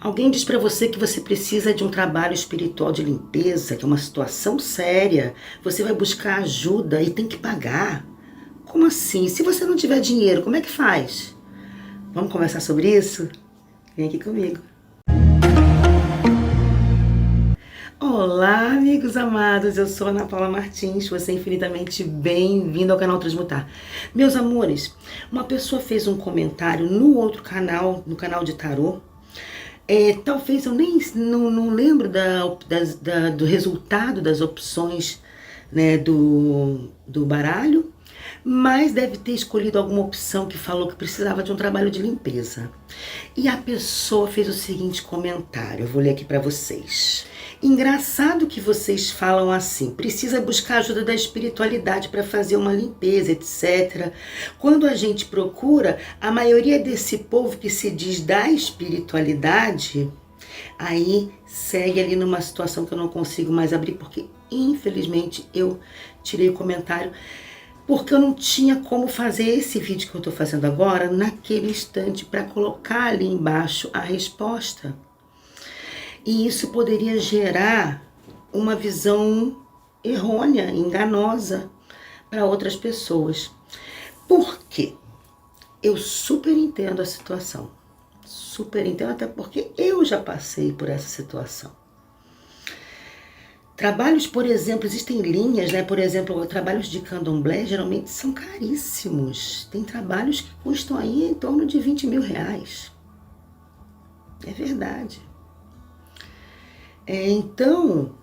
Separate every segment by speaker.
Speaker 1: Alguém diz para você que você precisa de um trabalho espiritual de limpeza, que é uma situação séria. Você vai buscar ajuda e tem que pagar. Como assim? Se você não tiver dinheiro, como é que faz? Vamos conversar sobre isso? Vem aqui comigo. Olá, amigos amados, eu sou Ana Paula Martins, você é infinitamente bem-vindo ao canal Transmutar. Meus amores, uma pessoa fez um comentário no outro canal, no canal de tarô. Talvez eu nem não lembro do resultado das opções, né, do baralho, mas deve ter escolhido alguma opção que falou que precisava de um trabalho de limpeza. E a pessoa fez o seguinte comentário, eu vou ler aqui para vocês. Engraçado que vocês falam assim, precisa buscar ajuda da espiritualidade para fazer uma limpeza, etc. Quando a gente procura, a maioria desse povo que se diz da espiritualidade, aí segue ali numa situação que eu não consigo mais abrir, porque infelizmente eu tirei o comentário, porque eu não tinha como fazer esse vídeo que eu estou fazendo agora naquele instante para colocar ali embaixo a resposta. E isso poderia gerar uma visão errônea, enganosa para outras pessoas. Por quê? Eu super entendo a situação. Super entendo, até porque eu já passei por essa situação. Trabalhos, por exemplo, existem linhas, né? Por exemplo, trabalhos de candomblé geralmente são caríssimos. Tem trabalhos que custam aí em torno de 20 mil reais. É verdade. Então,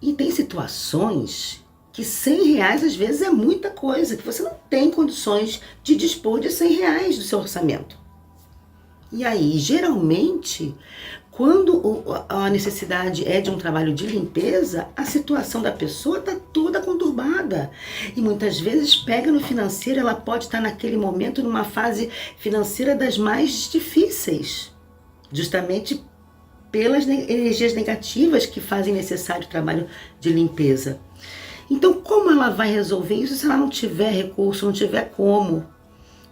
Speaker 1: e tem situações que 100 reais às vezes é muita coisa, que você não tem condições de dispor de 100 reais do seu orçamento. E aí, geralmente, quando a necessidade é de um trabalho de limpeza, a situação da pessoa está toda conturbada. E muitas vezes pega no financeiro, ela pode estar naquele momento numa fase financeira das mais difíceis. Justamente pelas energias negativas que fazem necessário o trabalho de limpeza. Então, como ela vai resolver isso se ela não tiver recurso, não tiver como,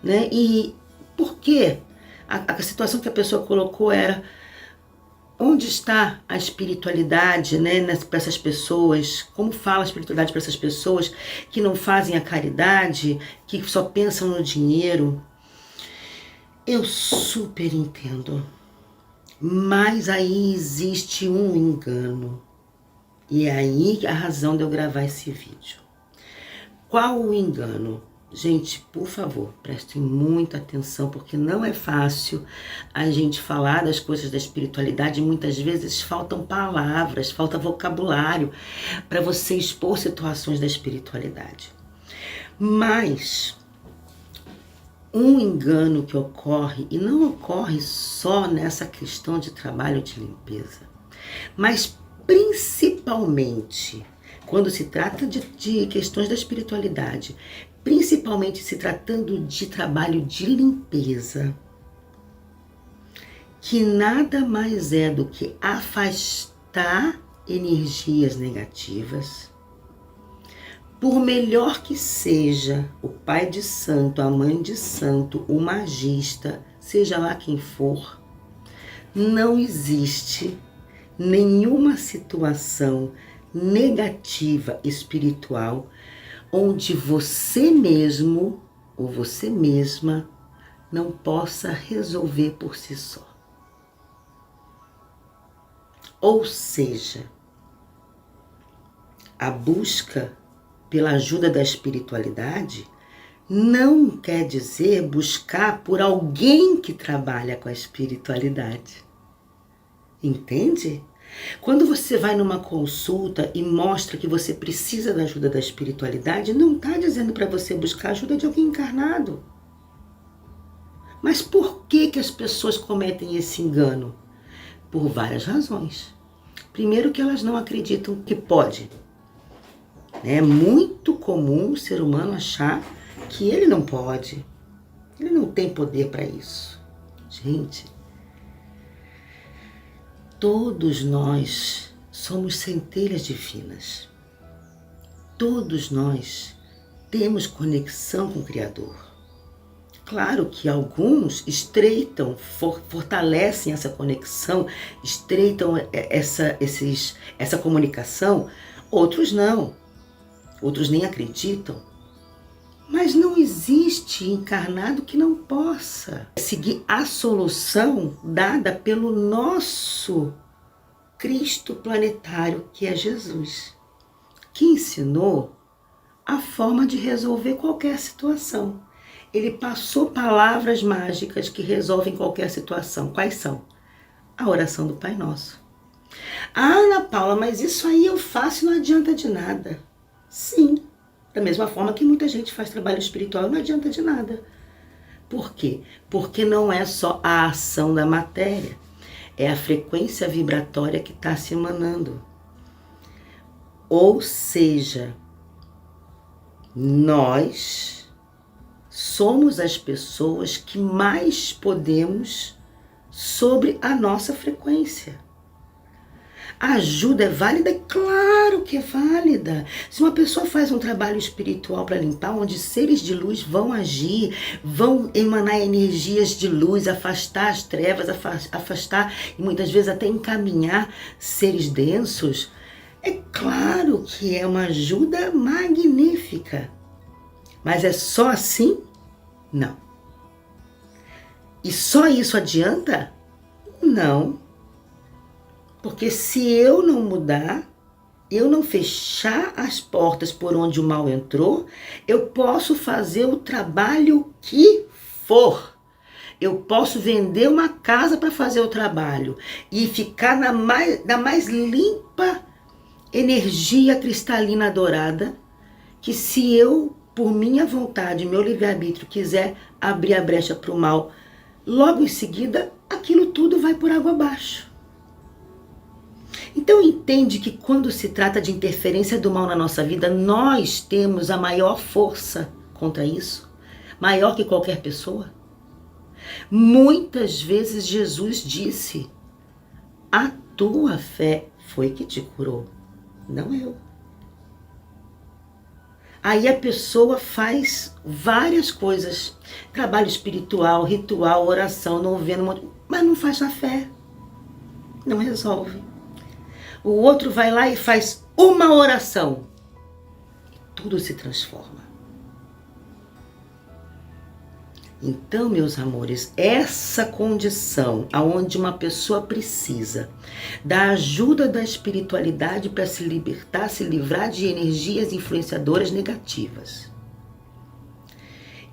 Speaker 1: né? E por quê? A situação que a pessoa colocou era: onde está a espiritualidade, né, para essas pessoas? Como fala a espiritualidade para essas pessoas que não fazem a caridade, que só pensam no dinheiro? Eu super entendo. Mas aí existe um engano. E é aí a razão de eu gravar esse vídeo. Qual o engano? Gente, por favor, prestem muita atenção, porque não é fácil a gente falar das coisas da espiritualidade. Muitas vezes faltam palavras, falta vocabulário para você expor situações da espiritualidade. Mas um engano que ocorre, e não ocorre só nessa questão de trabalho de limpeza, mas principalmente quando se trata de questões da espiritualidade, principalmente se tratando de trabalho de limpeza, que nada mais é do que afastar energias negativas. Por melhor que seja o pai de santo, a mãe de santo, o magista, seja lá quem for, não existe nenhuma situação negativa espiritual onde você mesmo ou você mesma não possa resolver por si só. Ou seja, a busca pela ajuda da espiritualidade não quer dizer buscar por alguém que trabalha com a espiritualidade. Entende? Quando você vai numa consulta e mostra que você precisa da ajuda da espiritualidade, não está dizendo para você buscar a ajuda de alguém encarnado. Mas por que as pessoas cometem esse engano? Por várias razões. Primeiro, que elas não acreditam que pode. É muito comum o ser humano achar que ele não pode. Ele não tem poder para isso. Gente, todos nós somos centelhas divinas. Todos nós temos conexão com o Criador. Claro que alguns estreitam, fortalecem essa conexão, estreitam essa comunicação, outros não, outros nem acreditam. Mas não existe encarnado que não possa seguir a solução dada pelo nosso Cristo planetário, que é Jesus, que ensinou a forma de resolver qualquer situação. Ele passou palavras mágicas que resolvem qualquer situação. Quais são? A oração do Pai Nosso. Ah, Ana Paula, mas isso aí eu faço e não adianta de nada. Sim, da mesma forma que muita gente faz trabalho espiritual e não adianta de nada. Por quê? Porque não é só a ação da matéria, é a frequência vibratória que está se emanando. Ou seja, nós somos as pessoas que mais podemos sobre a nossa frequência. A ajuda é válida? Claro que é válida. Se uma pessoa faz um trabalho espiritual para limpar, onde seres de luz vão agir, vão emanar energias de luz, afastar as trevas, afastar e muitas vezes até encaminhar seres densos, é claro que é uma ajuda magnífica. Mas é só assim? Não. E só isso adianta? Não. Porque se eu não mudar, eu não fechar as portas por onde o mal entrou, eu posso fazer o trabalho que for. Eu posso vender uma casa para fazer o trabalho e ficar na mais limpa energia cristalina dourada, que se eu, por minha vontade, meu livre-arbítrio, quiser abrir a brecha para o mal, logo em seguida, aquilo tudo vai por água abaixo. Então entende que quando se trata de interferência do mal na nossa vida, nós temos a maior força contra isso, maior que qualquer pessoa. Muitas vezes Jesus disse: a tua fé foi que te curou, não eu. Aí a pessoa faz várias coisas, trabalho espiritual, ritual, oração, novena, mas não faz a fé, não resolve. O outro vai lá e faz uma oração, tudo se transforma. Então, meus amores, essa condição aonde uma pessoa precisa da ajuda da espiritualidade para se libertar, se livrar de energias influenciadoras negativas.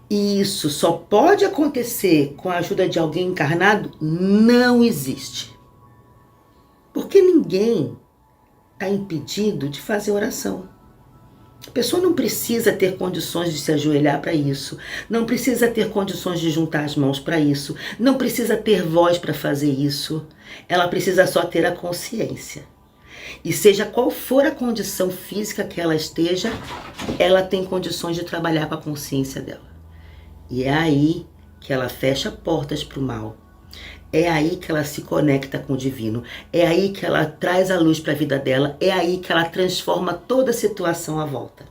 Speaker 1: E isso só pode acontecer com a ajuda de alguém encarnado? Não existe. Porque ninguém está impedido de fazer oração. A pessoa não precisa ter condições de se ajoelhar para isso, não precisa ter condições de juntar as mãos para isso, não precisa ter voz para fazer isso, ela precisa só ter a consciência. E seja qual for a condição física que ela esteja, ela tem condições de trabalhar com a consciência dela. E é aí que ela fecha portas para o mal. É aí que ela se conecta com o divino. É aí que ela traz a luz para a vida dela. É aí que ela transforma toda a situação à volta.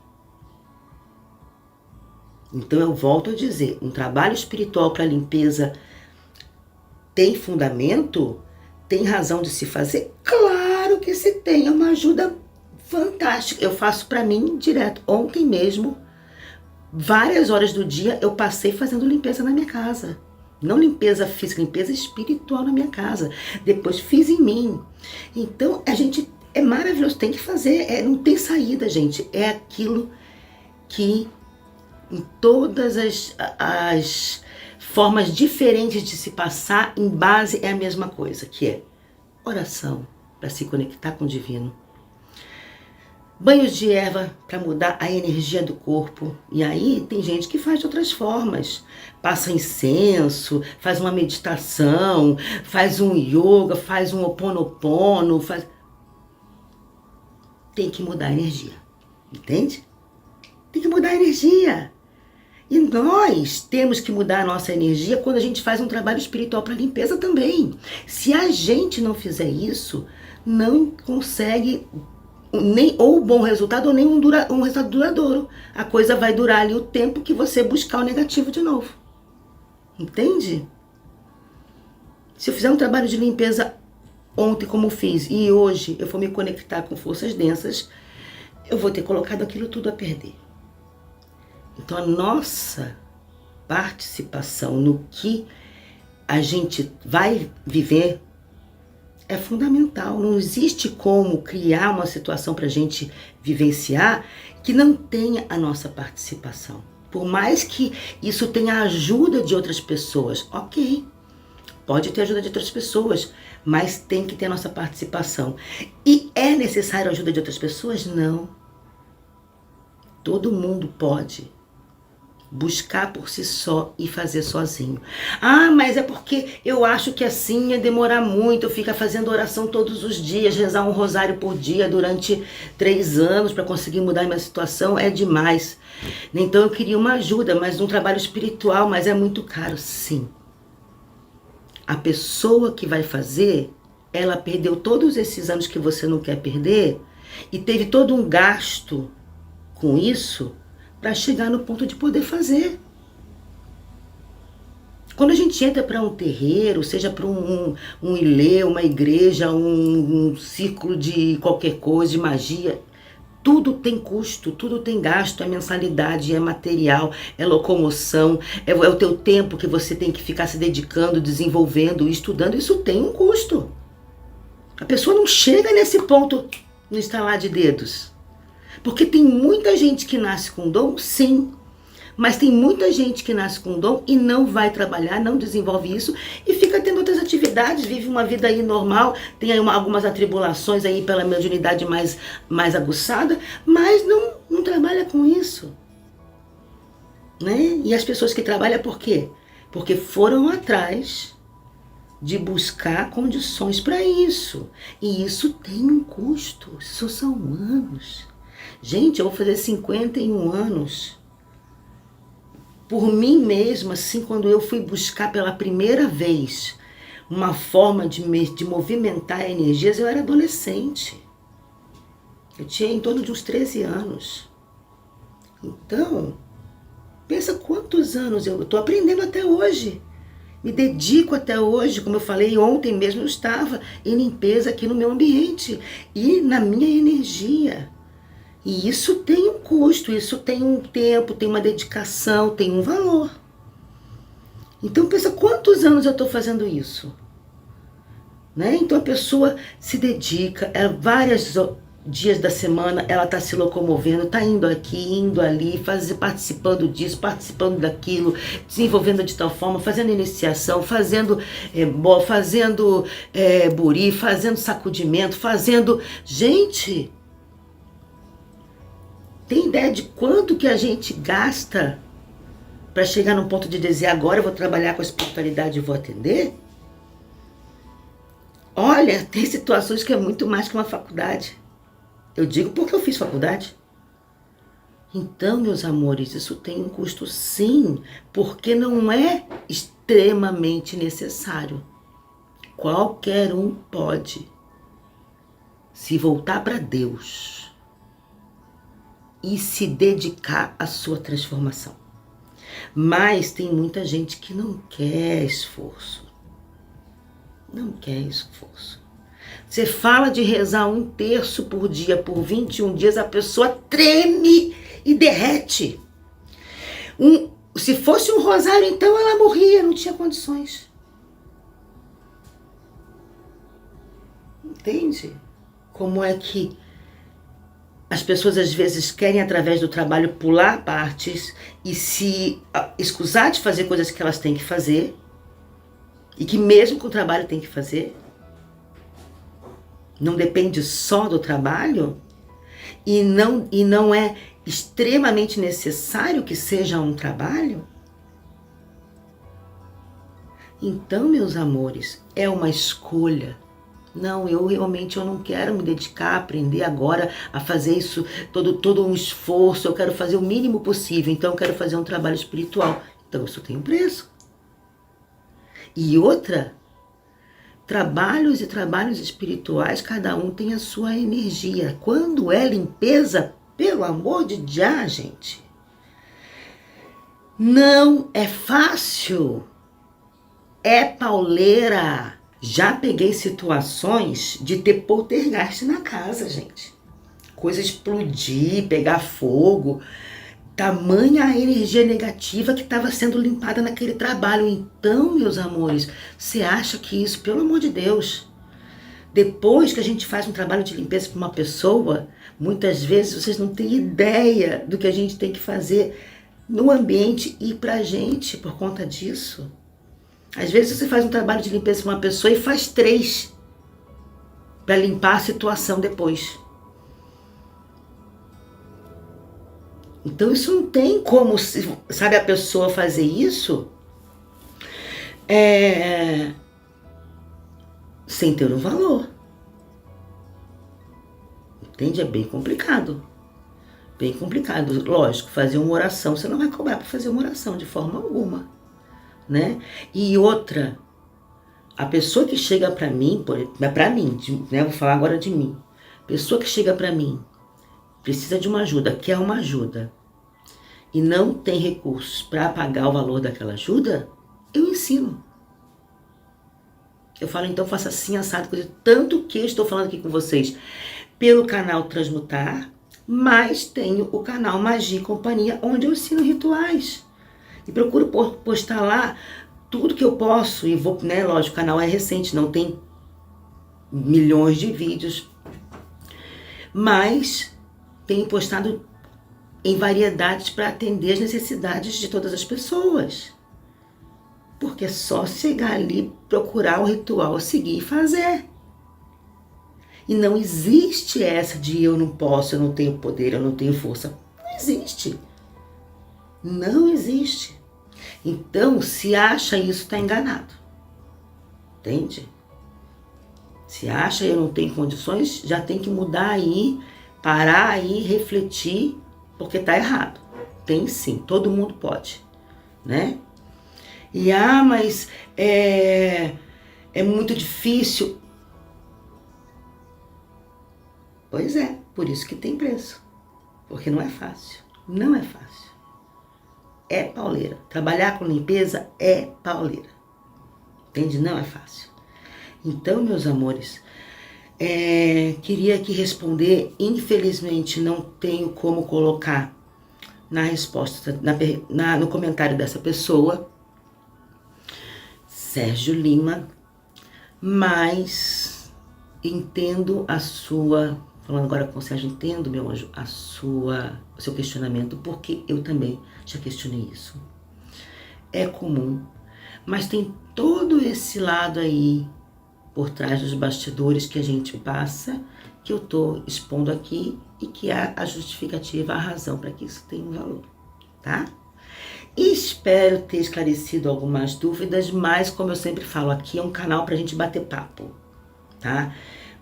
Speaker 1: Então eu volto a dizer, um trabalho espiritual para limpeza tem fundamento? Tem razão de se fazer? Claro que se tem, é uma ajuda fantástica. Eu faço para mim direto. Ontem mesmo, várias horas do dia, eu passei fazendo limpeza na minha casa. Não limpeza física, limpeza espiritual na minha casa. Depois fiz em mim. Então, é maravilhoso, tem que fazer. Não tem saída, gente. É aquilo que em todas as formas diferentes de se passar, em base é a mesma coisa, que é oração para se conectar com o divino. Banhos de erva para mudar a energia do corpo. E aí tem gente que faz de outras formas. Passa incenso, faz uma meditação, faz um yoga, faz um ho'oponopono. Tem que mudar a energia. Entende? Tem que mudar a energia. E nós temos que mudar a nossa energia quando a gente faz um trabalho espiritual para limpeza também. Se a gente não fizer isso, não consegue nem ou bom resultado ou nem um resultado duradouro. A coisa vai durar ali o tempo que você buscar o negativo de novo. Entende? Se eu fizer um trabalho de limpeza ontem como eu fiz e hoje eu for me conectar com forças densas, eu vou ter colocado aquilo tudo a perder. Então a nossa participação no que a gente vai viver é fundamental. Não existe como criar uma situação para a gente vivenciar que não tenha a nossa participação. Por mais que isso tenha a ajuda de outras pessoas, ok, pode ter ajuda de outras pessoas, mas tem que ter a nossa participação. E é necessário a ajuda de outras pessoas? Não. Todo mundo pode buscar por si só e fazer sozinho. Ah, mas é porque eu acho que assim ia demorar muito, eu ficar fazendo oração todos os dias, rezar um rosário por dia durante 3 anos para conseguir mudar minha situação, é demais. Então eu queria uma ajuda, mas um trabalho espiritual, mas é muito caro, sim. A pessoa que vai fazer, ela perdeu todos esses anos que você não quer perder e teve todo um gasto com isso para chegar no ponto de poder fazer. Quando a gente entra para um terreiro, seja para um ilê, uma igreja, um círculo de qualquer coisa, de magia, tudo tem custo, tudo tem gasto, é mensalidade, é material, é locomoção, é o teu tempo que você tem que ficar se dedicando, desenvolvendo, estudando, isso tem um custo. A pessoa não chega nesse ponto no estalar de dedos. Porque tem muita gente que nasce com dom, sim, mas tem muita gente que nasce com dom e não vai trabalhar, não desenvolve isso e fica tendo outras atividades, vive uma vida aí normal, tem aí algumas atribulações aí pela mediunidade mais aguçada, mas não trabalha com isso, né? E as pessoas que trabalham por quê? Porque foram atrás de buscar condições para isso, e isso tem um custo, isso são anos. Gente, eu vou fazer 51 anos. Por mim mesma, assim, quando eu fui buscar pela primeira vez uma forma de movimentar energias, eu era adolescente. Eu tinha em torno de uns 13 anos. Então, pensa quantos anos eu estou aprendendo até hoje. Me dedico até hoje, como eu falei, ontem mesmo eu estava em limpeza aqui no meu ambiente e na minha energia. E isso tem um custo, isso tem um tempo, tem uma dedicação, tem um valor. Então pensa quantos anos eu estou fazendo isso. Né? Então a pessoa se dedica, vários dias da semana ela está se locomovendo, está indo aqui, indo ali, participando disso, participando daquilo, desenvolvendo de tal forma, fazendo iniciação, fazendo buri, fazendo sacudimento, fazendo... Gente... Tem ideia de quanto que a gente gasta para chegar num ponto de dizer agora eu vou trabalhar com a espiritualidade e vou atender? Olha, tem situações que é muito mais que uma faculdade. Eu digo porque eu fiz faculdade. Então, meus amores, isso tem um custo sim, porque não é extremamente necessário. Qualquer um pode se voltar para Deus e se dedicar à sua transformação. Mas tem muita gente que não quer esforço. Não quer esforço. Você fala de rezar 1/3 por dia, por 21 dias, a pessoa treme e derrete. Se fosse um rosário, então ela morria, não tinha condições. Entende? Como é que as pessoas às vezes querem, através do trabalho, pular partes e se escusar de fazer coisas que elas têm que fazer e que mesmo com o trabalho tem que fazer. Não depende só do trabalho e não é extremamente necessário que seja um trabalho. Então, meus amores, é uma escolha. Não, eu realmente não quero me dedicar a aprender agora a fazer isso, todo um esforço, eu quero fazer o mínimo possível, então eu quero fazer um trabalho espiritual. Então isso tem um preço. E outra, trabalhos e trabalhos espirituais, cada um tem a sua energia. Quando é limpeza, pelo amor de Deus, gente, não é fácil. É pauleira. Já peguei situações de ter poltergeist na casa, gente. Coisa explodir, pegar fogo. Tamanha a energia negativa que estava sendo limpada naquele trabalho. Então, meus amores, você acha que isso, pelo amor de Deus, depois que a gente faz um trabalho de limpeza para uma pessoa, muitas vezes vocês não têm ideia do que a gente tem que fazer no ambiente e pra gente por conta disso. Às vezes você faz um trabalho de limpeza para uma pessoa e faz 3 para limpar a situação depois. Então isso não tem como, sabe, a pessoa fazer isso sem ter um valor. Entende? É bem complicado. Bem complicado. Lógico, fazer uma oração, você não vai cobrar para fazer uma oração de forma alguma, né? E outra, a pessoa que chega para mim, né? Vou falar agora de mim. Pessoa que chega para mim, precisa de uma ajuda, quer uma ajuda, e não tem recursos para pagar o valor daquela ajuda, eu ensino. Eu falo, então faça assim, assado, coisa. Tanto que eu estou falando aqui com vocês pelo canal Transmutar, mas tenho o canal Magia e Companhia, onde eu ensino rituais. E procuro postar lá tudo que eu posso, e vou, né, lógico, o canal é recente, não tem milhões de vídeos, mas tenho postado em variedades para atender as necessidades de todas as pessoas. Porque é só chegar ali, procurar o ritual, seguir e fazer. E não existe essa de eu não posso, eu não tenho poder, eu não tenho força. Não existe. Não existe. Então, se acha isso, está enganado. Entende? Se acha eu não tenho condições, já tem que mudar aí, parar aí, refletir, porque tá errado. Tem sim, todo mundo pode, né? E mas é muito difícil. Pois é, por isso que tem preço. Porque não é fácil. Não é fácil. É pauleira. Trabalhar com limpeza é pauleira. Entende? Não é fácil. Então, meus amores, queria aqui responder. Infelizmente, não tenho como colocar na resposta, no comentário dessa pessoa, Sérgio Lima, mas entendo a sua, falando agora com o Sérgio, entendo, meu anjo, o seu questionamento, porque eu também já questionei isso. É comum, mas tem todo esse lado aí, por trás dos bastidores que a gente passa, que eu tô expondo aqui e que há a justificativa, a razão para que isso tenha um valor, tá? E espero ter esclarecido algumas dúvidas, mas como eu sempre falo, aqui é um canal pra gente bater papo, tá?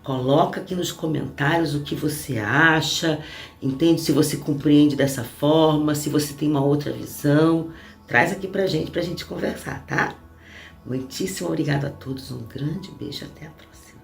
Speaker 1: Coloca aqui nos comentários o que você acha, entende? Se você compreende dessa forma, se você tem uma outra visão, traz aqui pra gente conversar, tá? Muitíssimo obrigado a todos, um grande beijo, até a próxima.